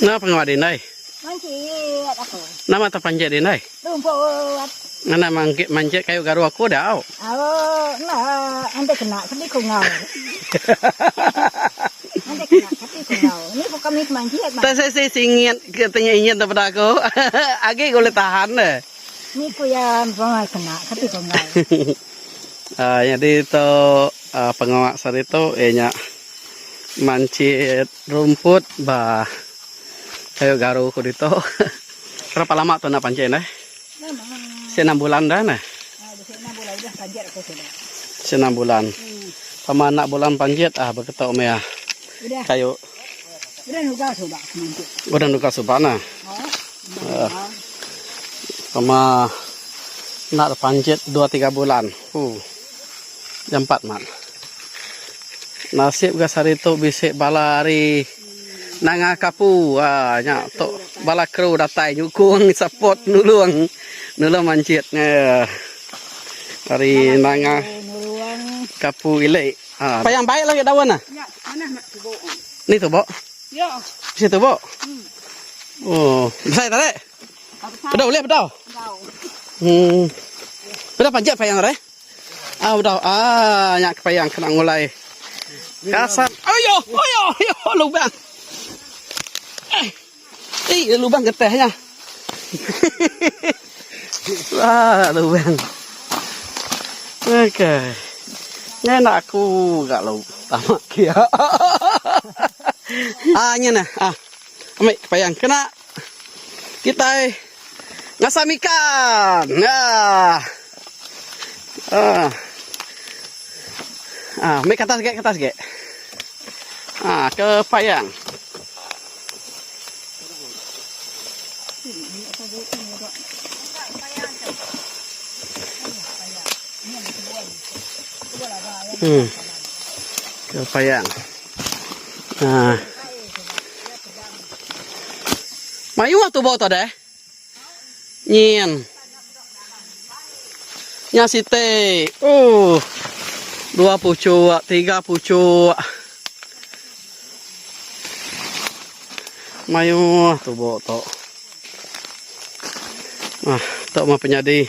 Nah, pengawa dinai. Mancit aku. Nama tak panjat dinai. Rumput. Mana manjat kayu garu aku dah. Nah, anda kena tapi kau ngau. Anda kena tapi kau ngau. Ini bukan mancit. Saya ingin katanya ingin daripada aku. Agi boleh tahan deh. Ini kau yang bukan kena tapi kau ngau. Jadi itu pengawa saat itu mancit rumput bah kayu garu aku itu. Berapa lama tuh nak pancit dah? 6 bulan dah nah. 6 bulan dah pancit aku sudah. 6 bulan. Sama nak bulan pancit berketok mea. Kayu. Udah nuka sudah mancit. Udah nuka subana. Sama nak pancit 2-3 bulan. Jam 4 man. Nasib gas hari itu bisik balari nanga kapu nya tok bala kru datai nyukung support nulung mancit hari nanga kapu ile apa yang baik lagi dawan nah Ya, mana nak tubo? ni tubo Ya. situ tubo oh besar tadi betul boleh betul betul panjat payang re betul nyak payang kena mulai kasar ayo lubang lubang getahnya lubang oke enak aku gak lu tamak kia nya nah ambil payang kena kita ngasam ikan ambil ke atas ge ke payang ke payang mayu tu bawa tu deh nyin nya site 2 pucuk 3 pucuk mayu tu bawa tu tok mah penyadi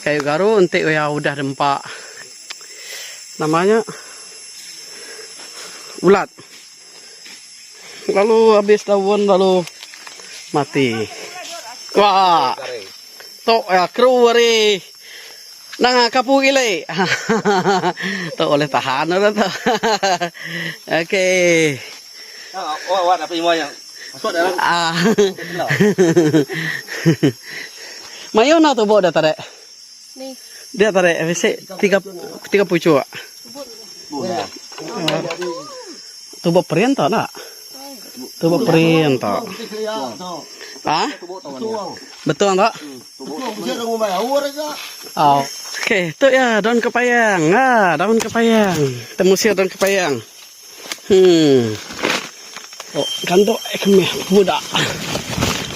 kayu garu entik ya udah dempak namanya ulat lalu habis daun lalu mati wah tok ya kru re nang kapu ile tok oleh tahan dah tu oke wat apa yang masuk dalam mayo na tu bawa dah tarik Ni. dia tarik besok 3 pucuk tubuh perian tak nak? Tubuh perian tak? Betul tak? Oke, itu ya daun kepayang. Daun kepayang. Kita musir daun kepayang. Kantuk kemih muda.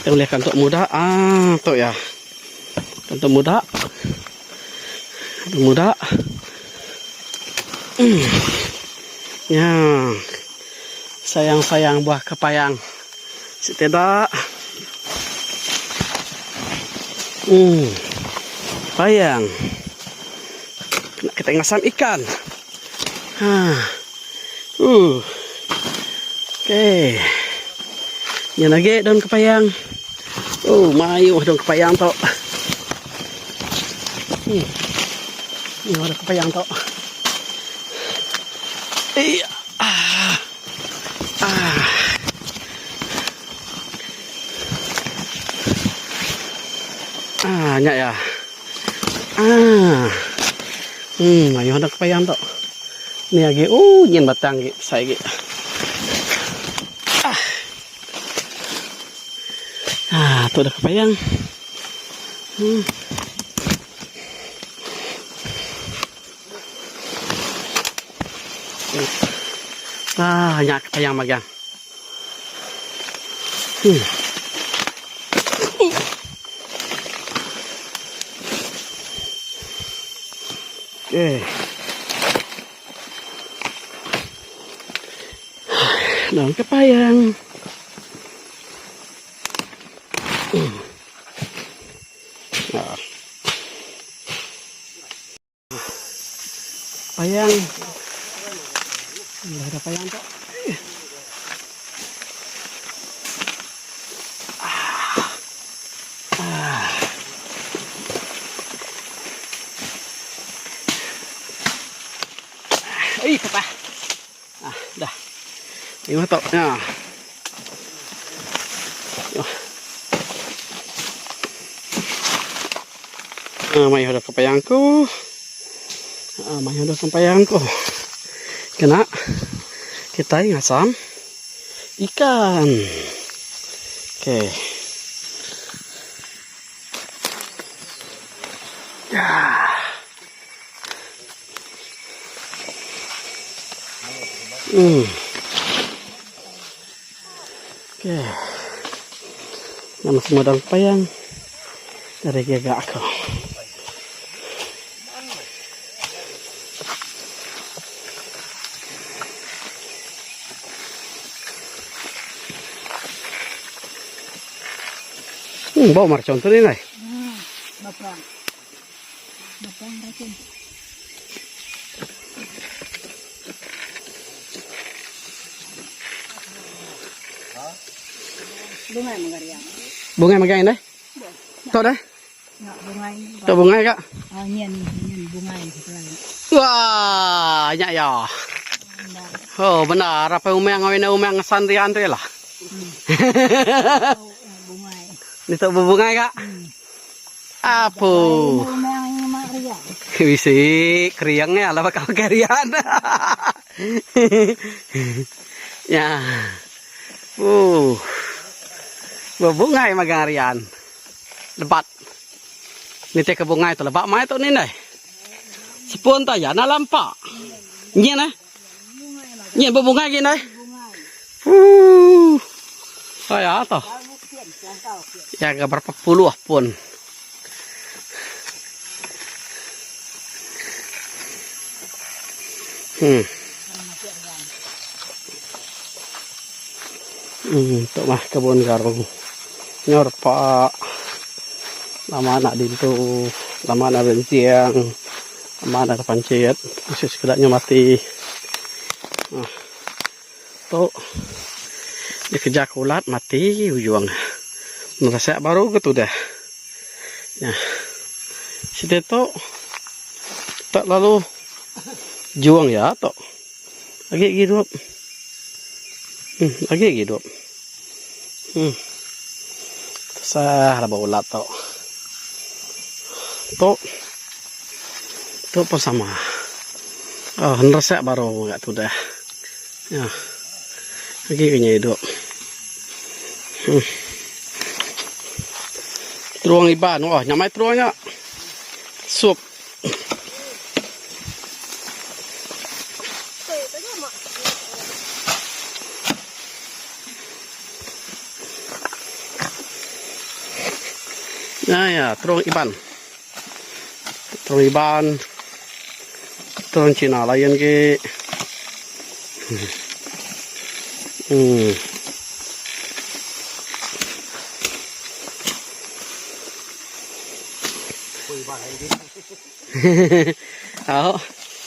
Kita boleh kantuk muda. Tuh ya. Kantuk muda. Kantuk muda. Ya, sayang buah kepayang. Tidak. Payang. Kita ngasam ikan. Oke. Yang lagi daun kepayang. Mayu daun kepayang tok. Ini ada kepayang tok. Iya. Nyak ya. Mayu ada kepayang tok. Ini lagi nyen batang gitu saya gitu. Tuh ada kepayang. Nyak kepayang magang. Oke. Daun kepayang. Nah. Payang. Enggak ada payang, Pak. Kata. Dah. Ini tok. Nah. May udah kepayangku. May udah kepayangku. Kena kita ngasam ikan. Oke. Ya. Oke. Nama semua dalam payang dari gagak aku. Bawa marcon tuh ini. Bapak. Bapak racun. Bunga magarian. Bunga magain deh. Tuh deh. Ya, bunga ini. Tuh bunga kak. Nyen bunga ini. Wah, banyak ya. Oh benar, apa umeng sandrian tuh lah. Bunga. Ini tuh bunga kak. Apa? Bisa kriangnya lah bakal karian. Ya. Berbunga magarian. Lebat. Ini teh kebunga itu lebat mai tu ni dai. Sepun ta ya na lampak. Nyen eh. Nyen berbunga gini dai. Saya toh. Ya ke berapa puluh pun. Untuk mah kebun garung nyor pak lama anak dintu lama anak benciang lama anak pancet khusus kedaknya mati tuh dikejar ulat mati ujung merasa baru gitu dah ya situ tuh tak lalu juang ya tok lagi hidup lagi hidup sah lah ulat tok tuh pun sama ngerasa baru nggak tuh dah ya lagi kayaknya hidup Truang iban wah nyamai truangnya sup nah ya truang iban truang Cina lain ke oh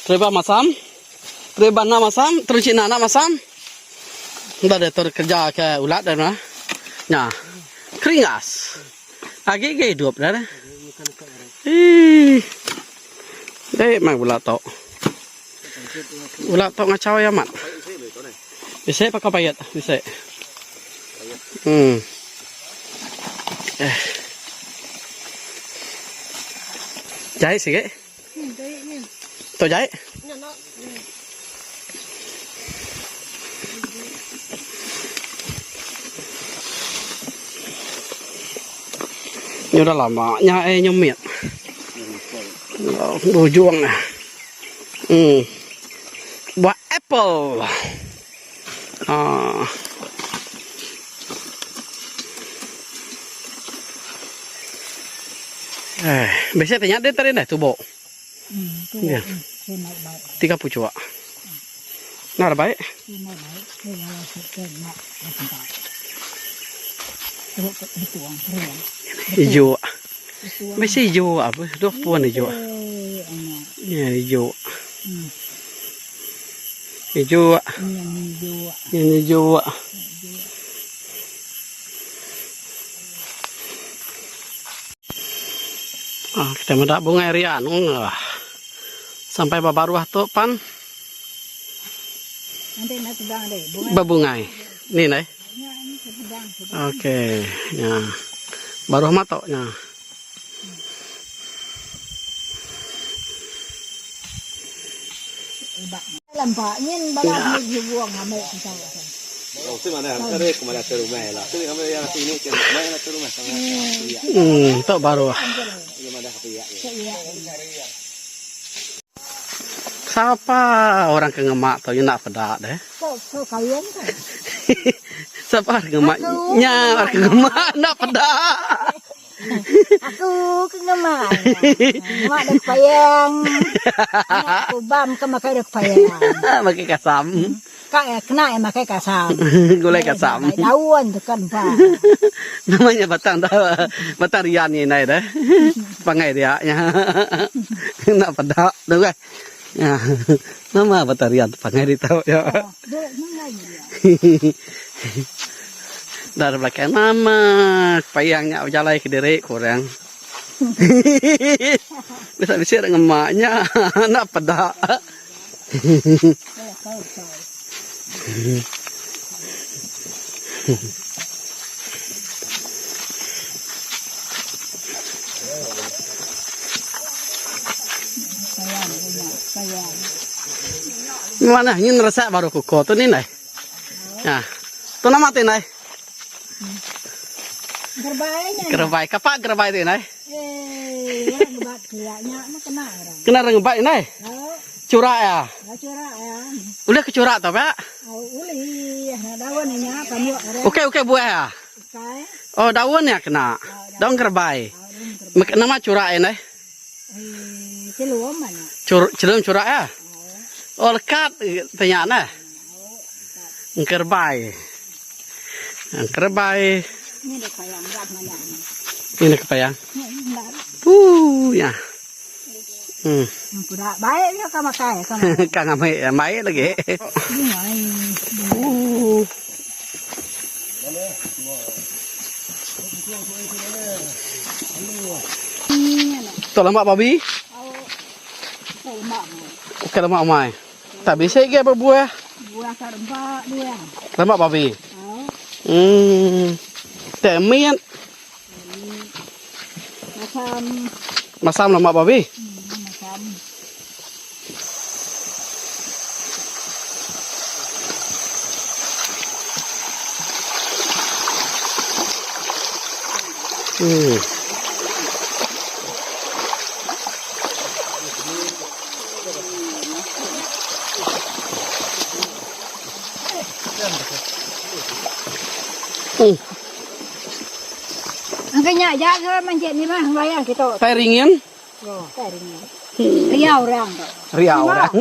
treba masam treba na masam truang Cina na masam ndak ada kerja ke ulat dah nah nya keringas lagi hidup dah deh mai ulat tok ngacau ya mat bisa pakai payet bisa jahit sih ke tuh jahit ini udah lama nyemit bujung buah apple biasanya tanya deh tadi dah tubuh ya 30 cuak nah ada baik tuh tuang tuang. Hijau. Masih hijau apa? Dua puan hijau. Ya hijau. Hijau. Ini hijau. Kita mendak bunga rian. Sampai babaruah tuh pan. Nanti nak sedang deh. Babungai. Ini nih. Oke, ya. Baru matoknya. Lampaknya balap di buang ambil kita. Oh, sih mana? Ada kemana ke rumah lah. Sih kami yang sini ke mana ke rumah sama. Itu baru. Gimana kapia? Siapa orang ke ngemak tuh nak pedak deh. So kalian kan? Siapa orang ngemaknya orang ke ngemak nak pedak. Aku kengemak. Mak dak payang. Aku bam ke makai dak payang. Pakai kasam. Kak ya kena ya makai kasam. Gulai kasam. Daun tu kan pak. Namanya batang rian ini deh. Pangai dia nya. Nak pedak tuh kan. Ya, nama batarian pangai di tahu ya. Dari belakang nama payangnya jalai ke diri kurang. Bisa ngemaknya nak pedak. Mana ini rasa baru kuko tu ni nai. Ya, tu nama tu nai. Gerbainya. Gerbai, kapak gerbai tu nai. Orang gebat gilanya mah kena orang. Kena rengebat nai. Curak ya. Curak ya. Udah kecurak tu pak? Uli, daunnya kamu ada. Oke buah ya. Oh daun ya kena. Daun gerbai. Nama curak ya nai. Celum mana? Celum curak ya. Oh lekat tanya nah. Gerbai. Gerbai. Ini dek payang berat mana? Ini kepayang. Ya. Kuda baik ya kamu kaya kamu. Kang amai lagi. Tuh lemak babi. Oke lemak amai. Tak bisa ke berbuah. Buah serempak dia. Lemak babi. Temian. Masam lemak babi. Macam. Angkanya aja ke mancet ni mah bayang kita. Pairingin. Riau orang. Riau orang.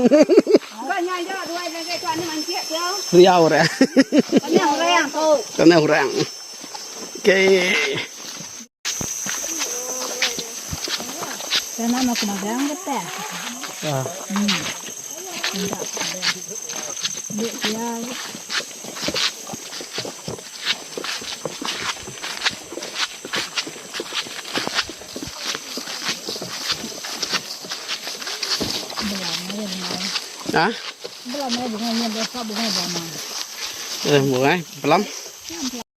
Angkanya aja dua lagi tuan ni mancet dia. Riau orang. Kena orang tu. Kena orang. Oke. Karena mau kemagang betul. Enggak. Dia Hah? belum ya bunga besar bunga Bunga belum?